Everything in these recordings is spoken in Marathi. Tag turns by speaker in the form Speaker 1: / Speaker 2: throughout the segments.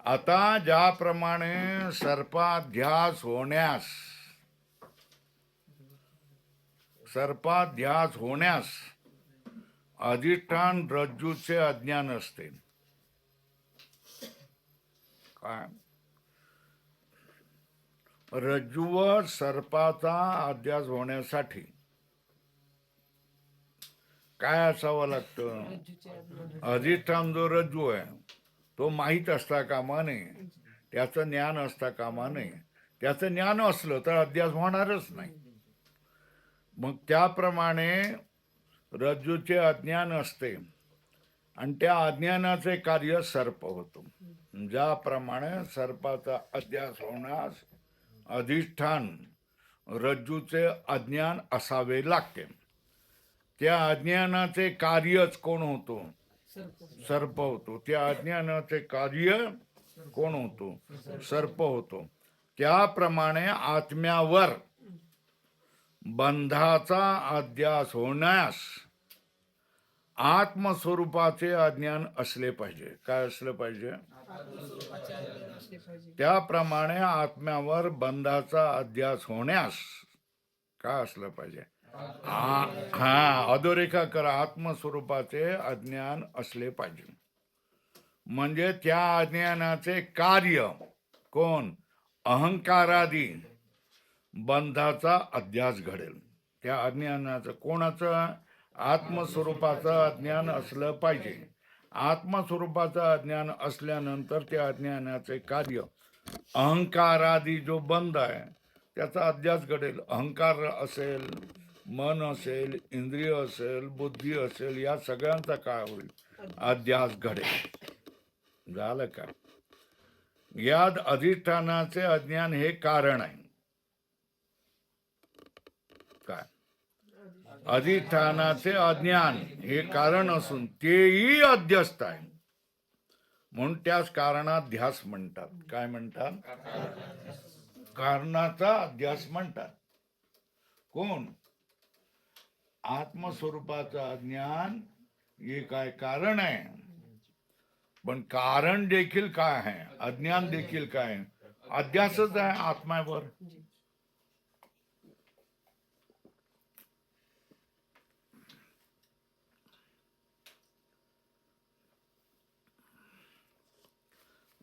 Speaker 1: आता ज्याप्रमाणे सर्पाध्यास होण्यास अधिष्ठान रज्जूचे अज्ञान असते. काय रज्जूवर सर्पाचा अध्यास होण्यासाठी काय असावं लागतं? अधिष्ठान जो रज्जू आहे तो माहीत असता कामा नये, त्याचं ज्ञान असता कामा नये. त्याचं ज्ञान असलं तर अध्यास होणारच नाही. मग त्याप्रमाणे रज्जूचे अज्ञान असते आणि त्या अज्ञानाचे कार्य सर्प होतो. ज्याप्रमाणे सर्पाचा अध्यास होण्यास अधिष्ठान रज्जूचे अज्ञान असावे लागते, त्या अज्ञानाचे कार्यच कोण होतो? सर्प होतो. त्या अज्ञानाचे कार्य कोण होतो? सर्प होतो. त्याप्रमाणे आत्म्यावर बंधाचा अध्यास होण्यास आत्मस्वरूपाचे अज्ञान असले पाहिजे. काय असलं पाहिजे? त्याप्रमाणे आत्म्यावर बंधाचा अध्यास होण्यास काय असलं पाहिजे? अधोरेखा करा. आत्मस्वरूपाचे अज्ञान असले पाहिजे. म्हणजे त्या अज्ञानाचे कार्य कोण? अहंकारादी बंधाचा अध्यास घडेल. त्या अज्ञानाचं कोणाचं? आत्मस्वरूपाचं अज्ञान असलं पाहिजे. आत्मस्वरूपाचं अज्ञान असल्यानंतर त्या अज्ञानाचे कार्य अहंकारादी जो बंध आहे त्याचा अध्यास घडेल. अहंकार असेल, मन असेल, इंद्रिय असेल, बुद्धी असेल, या सगळ्यांचा काय होईल? अध्यास घडेल. झालं का? यात अधिष्ठानाचे अज्ञान हे कारण आहे. काय? अधिष्ठानाचे अज्ञान हे कारण असून तेही अध्यस्त आहे, म्हणून त्यास कारणाध्यास म्हणतात. काय म्हणतात? कारणाचा अध्यास म्हणतात. कोण? आत्मस्वरूपाचं अज्ञान हे काय कारण आहे, पण कारण देखील काय आहे? अज्ञान देखील काय? अध्यासच आहे आत्म्यावर.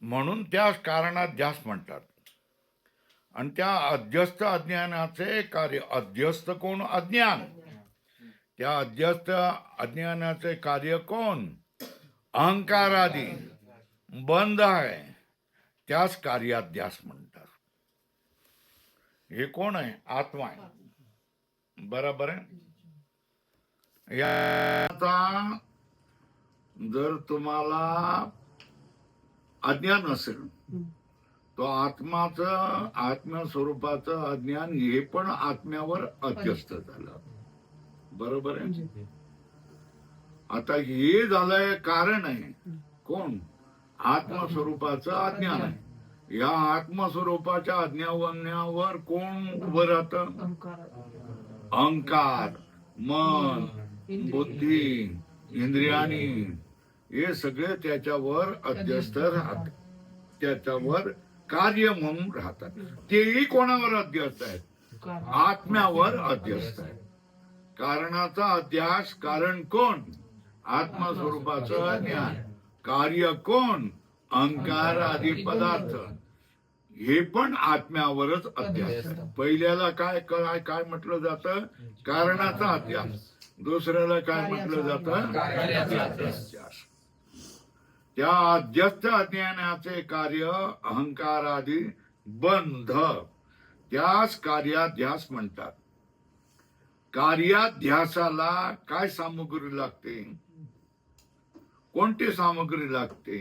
Speaker 1: म्हणून त्या कारणाध्यास म्हणतात. आणि त्या अध्यस्त अज्ञानाचे कार्य, अध्यस्त कोण? अज्ञान. त्या अध्यस्त अज्ञानाचे कार्य कोण? अहंकारादी बंध आहे, त्यास कार्याध्यास म्हणतात. हे कोण आहे? आत्मा आहे. बरोबर आहे. याचा जर तुम्हाला अज्ञान असेल तो आत्माचं, आत्मस्वरूपाचं अज्ञान हे पण आत्म्यावर अध्यस्त झालं. बरोबर आहे. आता हे झालंय कारण आहे. कोण? आत्मस्वरूपाचं अज्ञान आहे. या आत्मस्वरूपाच्या अज्ञानावर कोण उभं राहतं? अहंकार, मन, बुद्धी, इंद्रियानी, हे सगळे त्याच्यावर अध्यस्त राहतात, त्याच्यावर कार्य म्हणून राहतात. तेही कोणावर अध्यस्त आहेत? आत्म्यावर अध्यस्त आहेत. कारणाचा अध्यास कारण कोण? आत्मस्वरूपाचं ज्ञान. कार्य कोण? अहंकार आदी पदार्थ, हे पण आत्म्यावरच अध्यास आहे. पहिल्याला काय काय काय म्हटलं जातं? कारणाचा अध्यास. दुसऱ्याला काय म्हटलं जातं? अध्यास. त्या अध्यस्त अज्ञानाचे कार्य अहंकार आदी बंध, त्यास कार्याध्यास म्हणतात. कार्याध्यासाला काय सामुग्री लागते? कोणती सामग्री लागते?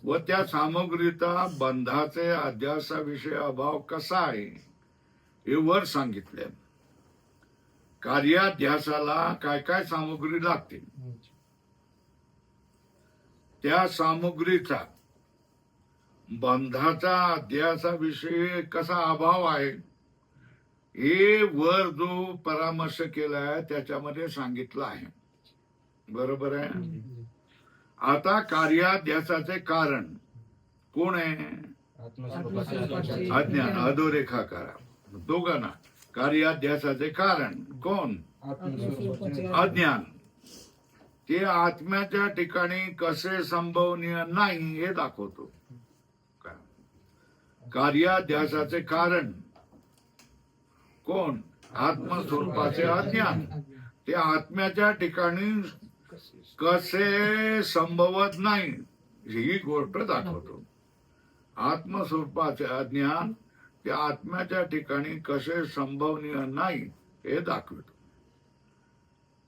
Speaker 1: व त्या सामग्रीचा बंधाचे अध्यासाविषयी अभाव कसा आहे हे वर सांगितले. कार्याध्यासाला काय काय सामग्री लागते, त्या सामग्रीचा बंधाचा अध्यासाविषयी कसा अभाव आहे हे वर जो परामर्श केलाय त्याच्यामध्ये सांगितलं आहे. बरोबर आहे. आता कार्याध्यासाचे कारण कोण आहे? अज्ञान. अधोरेखा करा दोघांना. कार्याध्यासाचे कारण कोण? अज्ञान. ते आत्म्याच्या ठिकाणी कसे संभवनीय नाही हे दाखवतो. कार्याध्यासाचे कारण कोण? आत्मस्वरूपाचे अज्ञान. ते आत्म्याच्या ठिकाणी कसे संभवत नाही ही गोष्ट दाखवतो. आत्मस्वरूपाचे अज्ञान ते आत्म्याच्या ठिकाणी कसे संभवनीय नाही हे दाखवतो.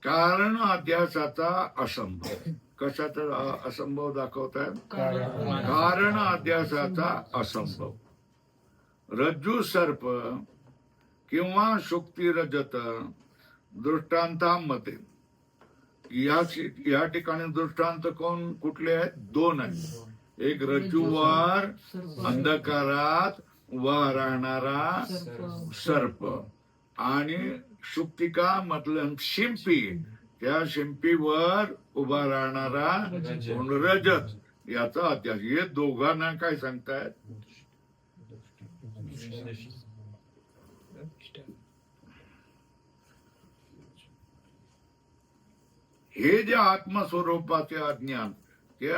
Speaker 1: कारण अध्यासाचा असंभव. कशाचा असंभव दाखवतात? कारण अध्यासाचा असंभव. रज्जू सर्प किंवा शुक्ती रजत दृष्टांतामध्ये या ठिकाणी दृष्टांत कोण कुठले आहेत? दोन आहेत. एक रज्जूवर अंधकारात उभा राहणारा सर्प आणि शुक्तिका मतलब शिंपी, त्या शिंपीवर उभा राहणारा रजत याचा अध्यास. हे दोघांना काय सांगतायत? हे जे आत्मस्वरूपाचे अज्ञान ते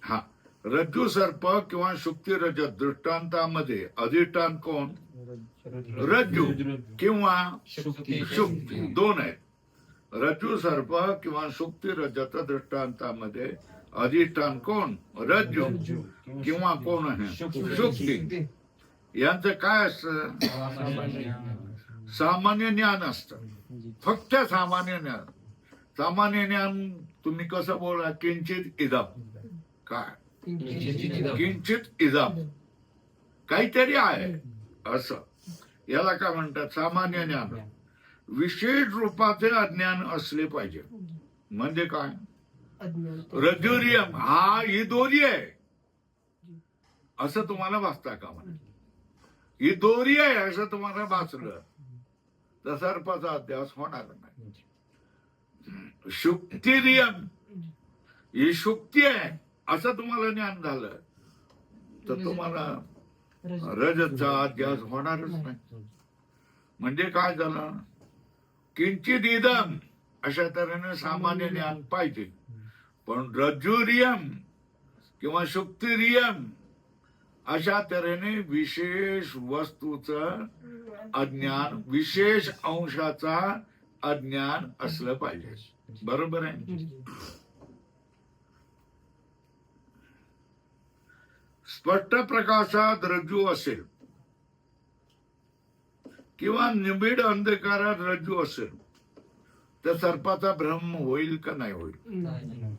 Speaker 1: हा रज्जू सर्प किंवा शुक्ती रजत दृष्टांतामध्ये अधिष्ठान कोण? रज्जू किंवा शुक्ती. दोन आहेत. रज्जू सर्प किंवा शुक्ती रजत दृष्टांतामध्ये अधिष्ठान कोण? रज्जू किंवा कोण आहे? शुक्ती. यांचं काय असतं? सामान्य ज्ञान असतं. फक्त सामान्य ज्ञान. सामान्य ज्ञान तुम्ही कसं बोला? किंचित इदम. काय? किंचित इदम काहीतरी आहे असं. याला काय म्हणतात? सामान्य ज्ञान. विशेष रूपाचे अज्ञान असले पाहिजे. म्हणजे काय? रज्जुरियम हा ही दोरी आहे असं तुम्हाला भासता का? म्हणा ही दोरी आहे असं तुम्हाला भासलं तर सर्पाचा अध्यास होणार नाही. शुक्तिरियम ही शुक्ती आहे असं तुम्हाला ज्ञान झालं तर तुम्हाला रजतचा अध्यास होणारच नाही. म्हणजे काय झालं? किंचित इदम अशा तऱ्हेने सामान्य ज्ञान पाहिजे. पण रज्जुरियम किंवा शुक्तिरियम अशा तऱ्हेने विशेष वस्तूचं अज्ञान, विशेष अंशाचा अज्ञान असलं पाहिजे. बरोबर आहे? स्पष्ट प्रकाशात रज्जू असेल किंवा निबिड अंधकारात रज्जू असेल तर सर्पाचा भ्रम होईल का नाही होईल?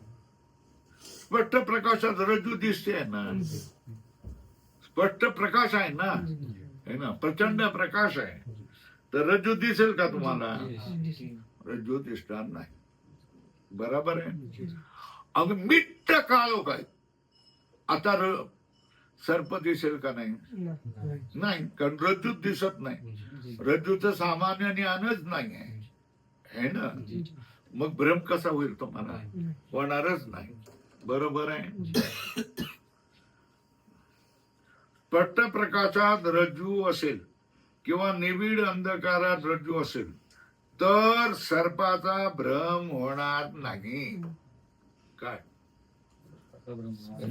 Speaker 1: स्पष्ट प्रकाशात रज्जू दिसते ना. स्पष्ट प्रकाश आहे ना, है ना, प्रचंड प्रकाश आहे. तर रज्जू दिसेल का तुम्हाला? रज्जू दिसणार नाही. बरोबर आहे? अगं मिट्ट काळो काय आता सर्प दिसेल का नाही? नाही, कारण रज्जूत दिसत नाही. रज्जूचं सामान्य ज्ञानच नाही आहे ना. मग भ्रम कसा होईल तुम्हाला? होणारच नाही. बरोबर आहे? स्पष्ट प्रकाशात रज्जू असेल किंवा निबिड अंधकारात रज्जू असेल तर सर्पाचा भ्रम होणार नाही. काय?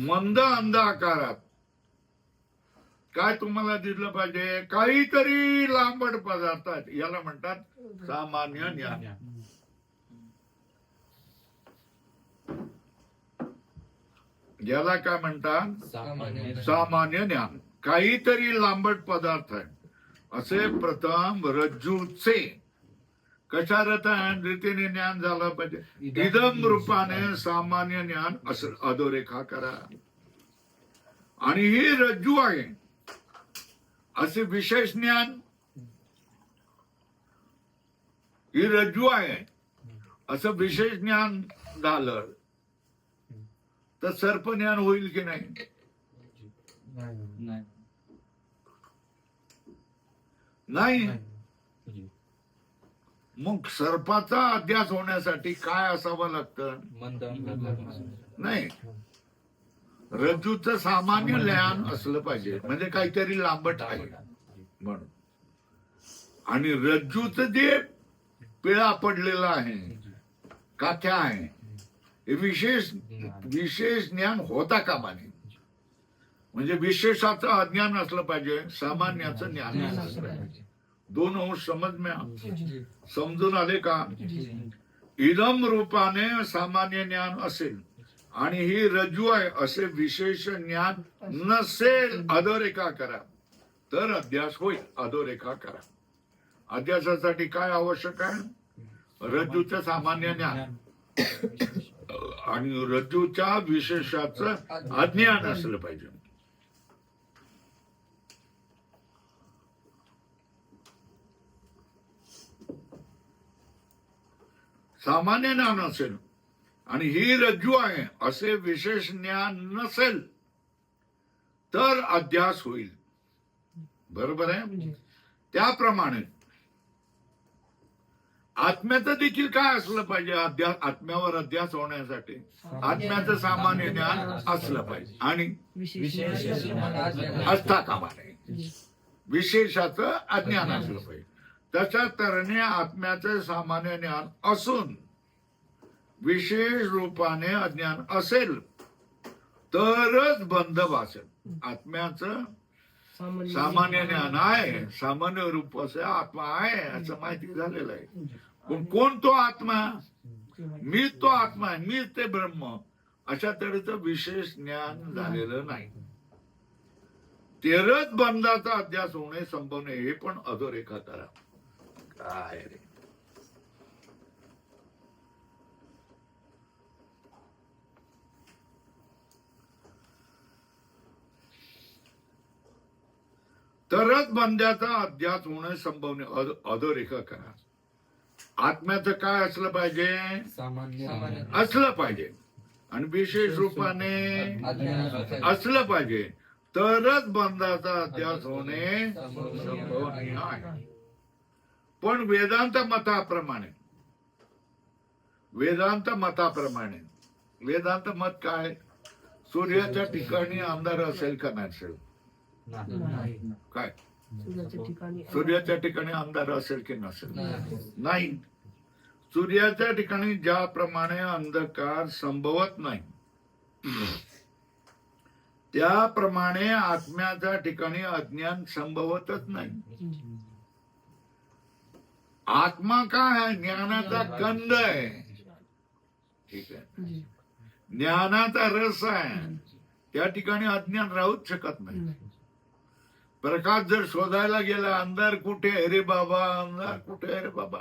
Speaker 1: मंद अंधकारात काय तुम्हाला दिसलं पाहिजे? काहीतरी लांबट पदार्थ आहेत. याला म्हणतात सामान्य ज्ञान. याला काय म्हणतात? सामान्य ज्ञान. काहीतरी लांबट पदार्थ आहे असे प्रथम रज्जूचे कशा रीतीने ज्ञान झालं पाहिजे? इदम रूपाने सामान्य ज्ञान असं अधोरेखा करा. आणि ही रज्जू आहे असे विशेष ज्ञान. ही रज्जू आहे असं विशेष ज्ञान झालं तर सर्प ज्ञान होईल की नाही? नाही. मग सर्पाचा अध्यास होण्यासाठी काय असावं लागतं? नाही, रज्जूचं सामान्य ज्ञान असलं पाहिजे, म्हणजे काहीतरी लांबट आहे म्हणून. आणि रज्जूचं जे पिळा पडलेला आहे, काथ्या आहे, हे विशेष विशेष ज्ञान होता कामा नये. म्हणजे विशेषाचं अज्ञान असलं पाहिजे, सामान्याचं ज्ञान असलं पाहिजे. दोन अंश समजून आले का? इदम रूपाने सामान्य ज्ञान असेल आणि ही रज्जू आहे असे विशेष ज्ञान नसेल, अधोरेखा करा तर अध्यास होईल. अधोरेखा करा. अध्यासासाठी काय आवश्यक आहे? रज्जूचं सामान्य ज्ञान आणि रज्जूच्या विशेषाचं अज्ञान असलं पाहिजे. सामान्य ज्ञान असेल आणि ही रज्जू आहे असे विशेष ज्ञान नसेल तर अध्यास होईल. बरोबर आहे. त्याप्रमाणे आत्म्याचं देखील काय असलं पाहिजे? आत्म्यावर अध्यास होण्यासाठी आत्म्याचं सामान्य ज्ञान असलं पाहिजे आणि असता कामा नये. विशेषाचं अज्ञान असलं पाहिजे. तशा तऱ्हेने आत्म्याचे सामान्य ज्ञान असून विशेष रूपाने अज्ञान असेल तरच बंध भासेल. आत्म्याचं सामान्य ज्ञान आहे, सामान्य रूप असं आत्मा आहे असं माहिती झालेलं आहे. पण कोण तो आत्मा? मी तो आत्मा आहे, मी ते ब्रह्म, अशा तऱ्हेचं विशेष ज्ञान झालेलं नाही. तेरच बंधाचा अध्यास होणे संभवणे. हे पण अधोरेखा करा. काय रे, तरच बंध्याचा अध्यास होणे संभवणे. अधोरेखा करा. आत्म्याचं काय असलं पाहिजे? असलं पाहिजे आणि विशेष रूपाने असलं पाहिजे तरच बंधाचा अध्यास होणे संभवनीय आहे. पण वेदांत मताप्रमाणे वेदांत मत काय? सूर्याच्या ठिकाणी अंधार असेल का नसेल? काय सूर्याच्या ठिकाणी अंधार असेल की नसेल? नाही. सूर्याच्या ठिकाणी ज्याप्रमाणे अंधकार संभवत नाही त्याप्रमाणे आत्म्याच्या ठिकाणी अज्ञान संभवतच नाही. आत्मा काय आहे? ज्ञानाचा कंद आहे. ठीक आहे, ज्ञानाचा रस आहे. त्या ठिकाणी अज्ञान राहूच शकत नाही. प्रकाश जर शोधायला गेला, अंधार कुठे आहे रे बाबा, अंधार कुठे आहे रे बाबा,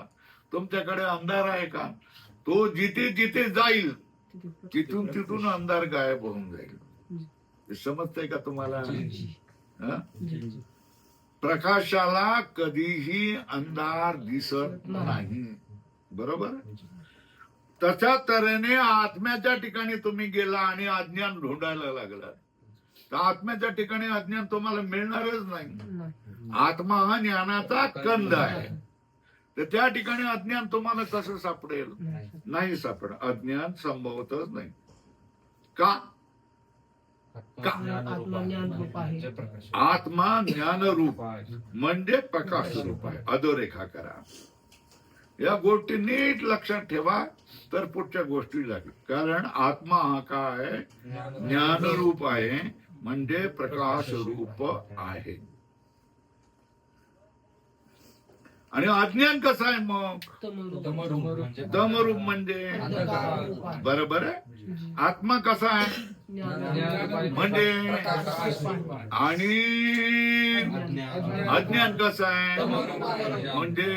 Speaker 1: तुमच्याकडे अंधार आहे का? तो जिथे जिथे जाईल तिथून तिथून अंधार गायब होऊन जाईल. समजतंय का तुम्हाला? प्रकाशाला कधीही अंधार दिसत नाही. बरोबर. तशा तऱ्हेने आत्म्याच्या ठिकाणी तुम्ही गेला आणि अज्ञान ढोंढायला लागला तर आत्म्याच्या ठिकाणी अज्ञान तुम्हाला मिळणारच नाही. आत्मा हा ज्ञानाचा कंद आहे. तर त्या ठिकाणी अज्ञान तुम्हाला कसं सापडेल? नाही सापड. अज्ञान संभवतच नाही. का? आत्मा ज्ञानरूप म्हणजे प्रकाश रूप आहे. अधोरेखा करा. या गोष्टी नीट लक्षात ठेवा तर पुढच्या गोष्टी लागतील. कारण आत्मा हा काय? ज्ञानरूप आहे म्हणजे प्रकाश रूप आहे. आणि अज्ञान कसं आहे मग? तमरूप म्हणजे बरोबर आहे. आत्मा कसा आहे म्हणजे, आणि अज्ञान कसं आहे म्हणजे,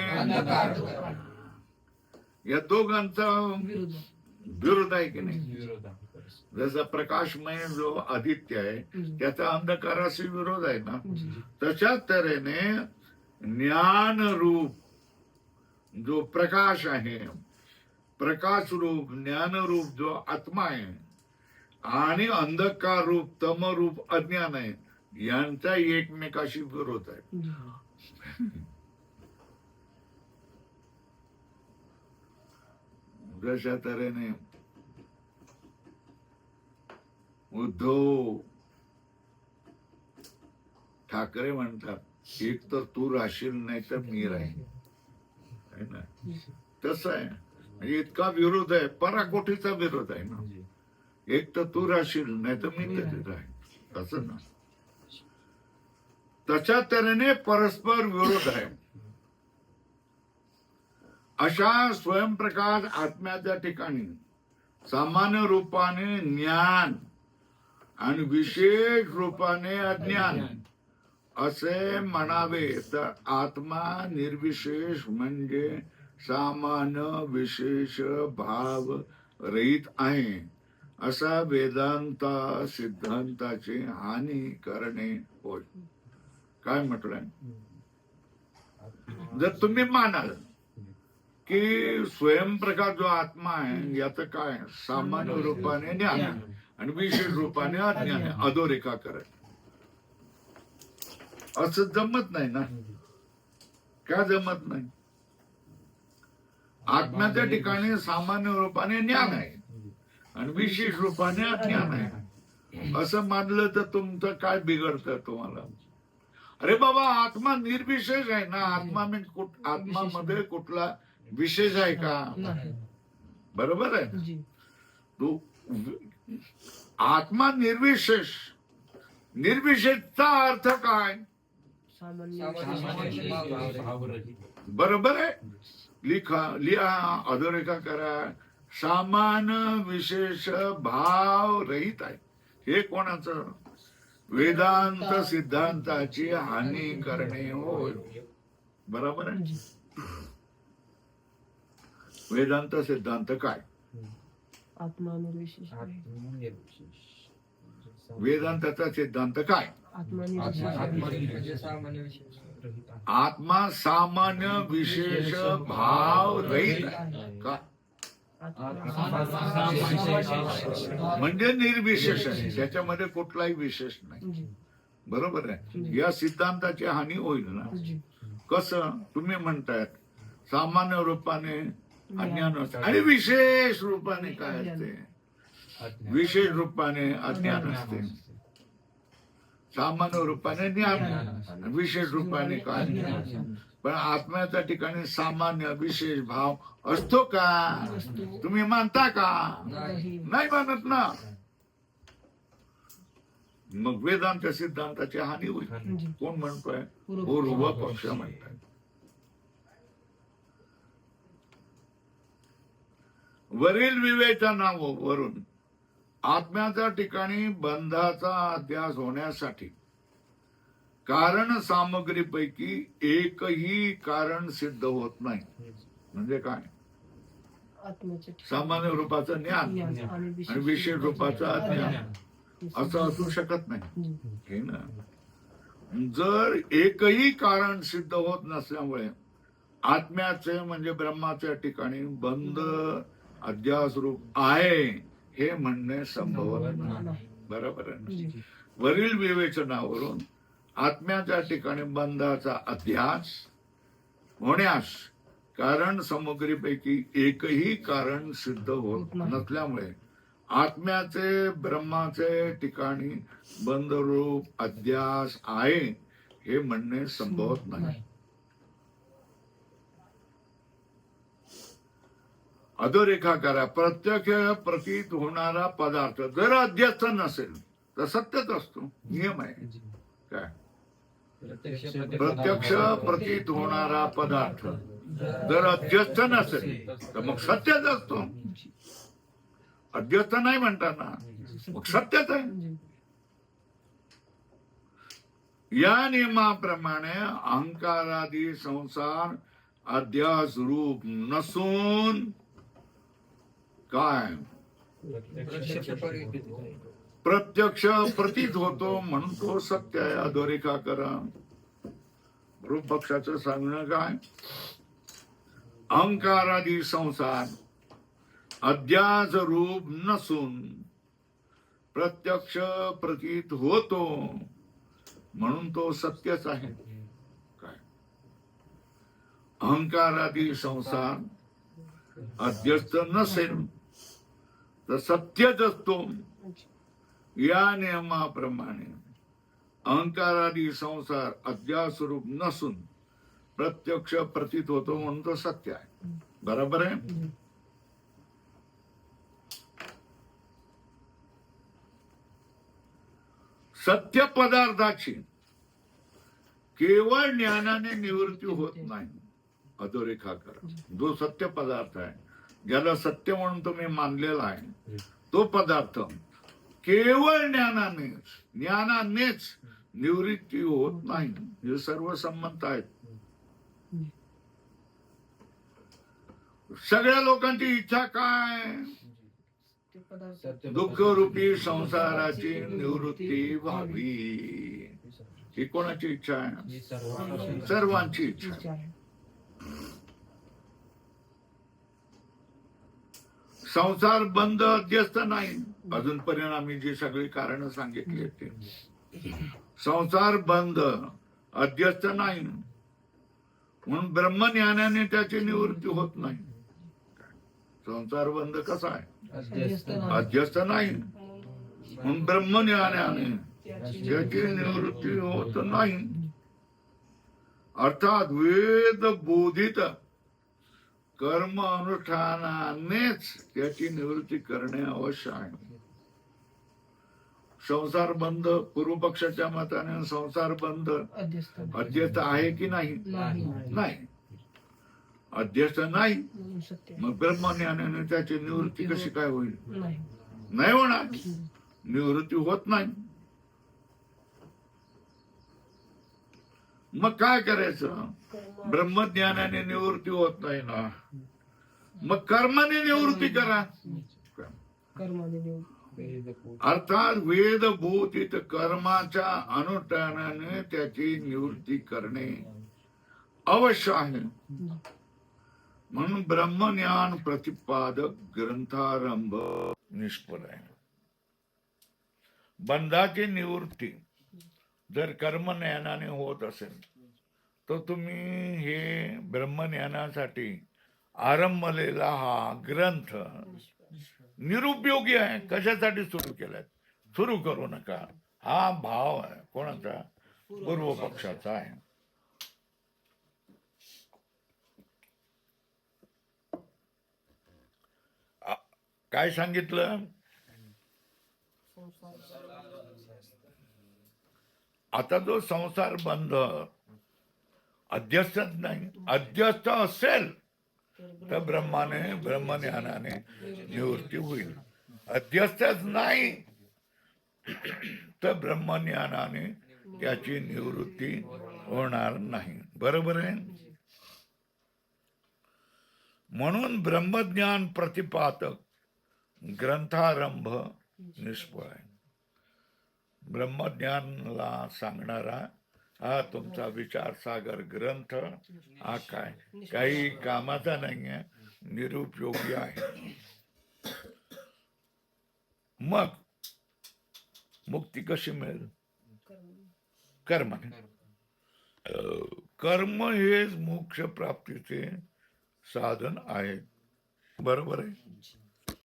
Speaker 1: या दोघांचा विरोध आहे की नाही? जसा प्रकाशमय जो आदित्य आहे त्याचा अंधकाराशी विरोध आहे ना, तशाच तऱ्हेने ज्ञान रूप जो प्रकाश आहे, प्रकाश रूप ज्ञान रूप जो आत्मा आहे आणि अंधकार रूप तमरूप अज्ञान आहे, यांचा एकमेकाशी विरोध आहे. जशा तऱ्हेने उद्धव ठाकरे म्हणतात एक तर तू राहशील नाही तर मी राहीन, है ना? तसं आहे, म्हणजे इतका विरोध आहे, पराकोटीचा विरोध आहे ना. एक तर तू राहशील नाही तर मी तरी राहीन, असं ना. तशा तऱ्हेने परस्पर विरोध आहे. अशा स्वयंप्रकाश आत्म्याच्या ठिकाणी सामान्य रूपाने ज्ञान आणि विशेष रूपाने अज्ञान असे म्हणावे तर आत्मा निर्विशेष म्हणजे सामान्य विशेष भाव रहित आहे असा वेदांत सिद्धांताची हानी करणे होय. काय म्हटलंय? जर तुम्ही मानाल की स्वयंप्रकाश जो आत्मा आहे याचं काय सामान्य रूपाने ज्ञान आणि विशेष रूपाने अज्ञान आहे, अधोरेखा करत, असं जमत नाही ना. का जमत नाही? आत्म्याच्या ठिकाणी सामान्य रूपाने ज्ञान आहे आणि विशेष रूपाने अज्ञान आहे असं मानलं तर तुमचं काय बिघडतं तुम्हाला? अरे बाबा, आत्मा निर्विशेष आहे ना. आत्मामध्ये कुठला विशेष आहे का? बरोबर आहे. तो आत्मा निर्विशेष. निर्विशेषचा अर्थ काय? बरोबर आहे. लिहा, अधोरेखा करा. सामान्य विशेष भाव रहित आहे. हे कोणाचं? वेदांत सिद्धांताची हानी करणे होय. बरोबर आहे. वेदांत सिद्धांत काय?
Speaker 2: आत्मा निर्विशेष.
Speaker 1: वेदांताचा सिद्धांत काय? आत्मा सामान्य विशेष भाव रहित का? म्हणजे निर्विशेष आहे, त्याच्यामध्ये कुठलाही विशेष नाही. बरोबर आहे. या सिद्धांताची हानी होईल ना. कसं? तुम्ही म्हणतायत सामान्य रूपाने अज्ञान असते आणि विशेष रूपाने काय असते? विशेष रूपाने अज्ञान असते. सामान्य रूपाने ज्ञान, विशेष रूपाने काय? पण आत्म्याच्या ठिकाणी सामान्य विशेष भाव असतो का? तुम्ही मानता का? नाही मानत ना. मग वेदांत सिद्धांताची हानी होईल. कोण म्हणतोय? पूर्व पक्ष म्हणतात. वरील विवेचनावरून आत्म्याच्या ठिकाणी बंधाचा अध्यास होण्यासाठी कारण सामग्रीपैकी एकही कारण सिद्ध होत नाही. म्हणजे काय? सामान्य रूपाचं ज्ञान आणि विशेष रूपाचं अज्ञान असं असू शकत नाही, हे ना. जर एकही कारण सिद्ध होत नसल्यामुळे आत्म्याचे म्हणजे ब्रह्माच्या ठिकाणी बंध अध्यास रूप आहे हे म्हणणे संभव नाही. बरोबर आहे. वरील विवेचनावरून आत्म्याच्या ठिकाणी बंधाचा अध्यास होण्यास कारण सामग्रीपैकी एकही कारण सिद्ध होत नसल्यामुळे आत्म्याचे ब्रह्माचे ठिकाणी बंधरूप अध्यास आहे हे म्हणणे संभवत नाही. अधोरेखा करा. प्रत्यक्ष प्रतीत होणारा पदार्थ जर अध्यस्त नसेल तर सत्यच असतो. नियम आहे. काय? प्रत्यक्ष प्रतीत होणारा पदार्थ जर अध्यस्त नसेल तर मग सत्यच असतो. अध्यस्त नाही म्हणतात ना, मग सत्यच आहे. या नियमाप्रमाणे अहंकारादी संसार अध्यास रूप नसून काय प्रत्यक्ष प्रतीत होतो म्हणून तो सत्य आहे. अधोरेखा करा. रूप पक्षाचं सांगणं काय? अहंकारादी संसार अध्यास रूप नसून प्रत्यक्ष प्रतीत होतो म्हणून तो सत्यच आहे. काय? अहंकारादी संसार अध्यस्त नसेल तर सत्यच असतो. या नियमाप्रमाणे अहंकारादी संसार अध्यास्वरूप नसून प्रत्यक्ष प्रतीत होतो म्हणून तो सत्य आहे. बरोबर आहे. सत्य पदार्थाची केवळ ज्ञानाने निवृत्ती होत नाही. अधोरेखा करा. जो सत्य पदार्थ आहे, ज्याला सत्य म्हणून तुम्ही मानलेला आहे, तो पदार्थ केवळ ज्ञानानेच निवृत्ती होत नाही. हे सर्व संमत आहेत. सगळ्या लोकांची इच्छा काय? दुःख रूपी संसाराची निवृत्ती व्हावी. ही कोणाची इच्छा आहे? सर्वांची इच्छा आहे. संसार बंद अध्यस्त नाही. अजूनपर्यंत आम्ही जी सगळी कारण सांगितली ते संसार बंद अध्यस्त नाही म्हणून ब्रह्मज्ञानाने त्याची निवृत्ती होत नाही. संसार बंद कसा आहे? अध्यस्त नाही म्हणून ब्रह्मज्ञानाने त्याची निवृत्ती होत नाही. अर्थात वेद बोधित कर्म अनुष्ठानानेच त्याची निवृत्ती करणे आवश्यक आहे. संसार बंद पूर्व पक्षाच्या मताने संसार बंद अध्यस्त आहे की नाही? नाही, अध्यस्त नाही. मग ब्रह्मज्ञानाने त्याची निवृत्ती कशी काय होईल? नाही होणार. निवृत्ती होत नाही. मग काय करायचं? ब्रह्मज्ञानाने निवृत्ती होत नाही ना, मग कर्माने निवृत्ती करा. अर्थात वेदभूत कर्माच्या अनुष्ठानाने त्याची निवृत्ती करणे अवश्य आहे. म्हणून ब्रह्मज्ञान प्रतिपादक ग्रंथारंभ निष्फळ आहे. बंधाची निवृत्ती जर कर्मज्ञानाने होत असेल तर तुम्ही हे ब्रह्मज्ञानासाठी आरंभलेला हा ग्रंथ निरुपयोगी आहे. कशासाठी सुरू केलाय? सुरू करू नका. हा भाव आहे कोणाचा? पूर्व पक्षाचा आहे. काय सांगितलं? आता जो संसार बंध अध्यस्तच नाही, अध्यस्त असेल तर ब्रह्मज्ञानाने निवृत्ती होईल. अध्यस्तच नाही तर ब्रह्मज्ञानाने त्याची निवृत्ती होणार नाही. बरोबर आहे. म्हणून ब्रह्मज्ञान प्रतिपादक ग्रंथारंभ निष्फळ आहे. ब्रह्मज्ञानला सांगणारा हा तुमचा विचार सागर ग्रंथ हा काही कामाचा नाही आहे, निरुपयोगी आहे. मग मुक्ती कशी मिळेल? कर्म. कर्म हेच मोक्ष प्राप्तीचे साधन आहे. बरोबर आहे.